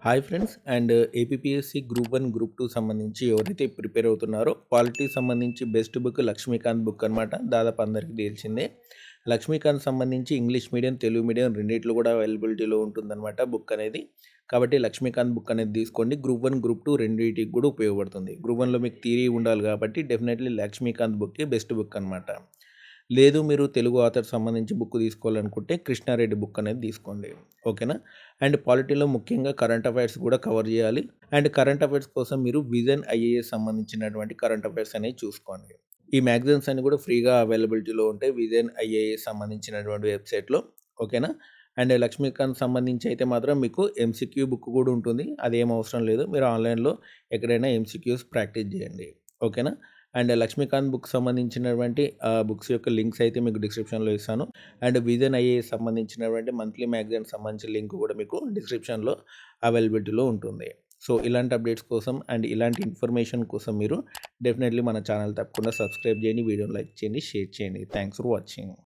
Hi friends and APSC group 1, group 2 సంబంధించి ఎవరైతే prepare అవుతున్నారో పాలిటీ సంబంధించి బెస్ట్ బుక్ లక్ష్మీకాంత్ బుక్ అనమాట. దాదాపు అందరికీ తెలిసిందే. లక్ష్మీకాంత్ సంబంధించి ఇంగ్లీష్ మీడియం, తెలుగు మీడియం రెండిట్లో కూడా అవైలబిలిటీలో ఉంటుందన్నమాట బుక్ అనేది. కాబట్టి లక్ష్మీకాంత్ బుక్ అనేది తీసుకోండి. గ్రూప్ 1, గ్రూప్ 2 రెండింటికి కూడా ఉపయోగపడుతుంది. గ్రూప్ 1లో మీకు థియరీ ఉండాలి కాబట్టి డెఫినెట్లీ లక్ష్మీకాంత్ బుక్కే బెస్ట్ బుక్ అనమాట. లేదు మీరు తెలుగు ఆథర్ సంబంధించి బుక్ తీసుకోవాలనుకుంటే కృష్ణారెడ్డి బుక్ అనేది తీసుకోండి. ఓకేనా? అండ్ పాలిటీలో ముఖ్యంగా కరెంట్ అఫైర్స్ కూడా కవర్ చేయాలి. అండ్ కరెంట్ అఫైర్స్ కోసం మీరు విజన్ ఐఏఎస్ సంబంధించినటువంటి కరెంట్ అఫైర్స్ అనేవి చూసుకోండి. ఈ మ్యాగజైన్స్ అన్ని కూడా ఫ్రీగా అవైలబిలిటీలో ఉంటాయి విజన్ ఐఏఎస్ సంబంధించినటువంటి వెబ్సైట్లో. ఓకేనా? అండ్ లక్ష్మీకాంత్ సంబంధించి అయితే మాత్రం మీకు ఎంసీక్యూ బుక్ కూడా ఉంటుంది. అదేం అవసరం లేదు. మీరు ఆన్లైన్లో ఎక్కడైనా ఎంసీక్యూస్ ప్రాక్టీస్ చేయండి. ఓకేనా? అండ్ లక్ష్మీకాంత్ బుక్ సంబంధించినటువంటి బుక్స్ యొక్క లింక్స్ అయితే మీకు డిస్క్రిప్షన్లో ఇస్తాను. అండ్ విజన్ ఐఏఎస్ సంబంధించినటువంటి మంత్లీ మ్యాగజైన్ సంబంధించిన లింక్ కూడా మీకు డిస్క్రిప్షన్లో అవైలబిలిటీలో ఉంటుంది. సో ఇలాంటి అప్డేట్స్ కోసం అండ్ ఇలాంటి ఇన్ఫర్మేషన్ కోసం మీరు డెఫినెట్లీ మన ఛానల్ తప్పకుండా సబ్స్క్రైబ్ చేయండి, వీడియోని లైక్ చేయండి, షేర్ చేయండి. Thanks for watching.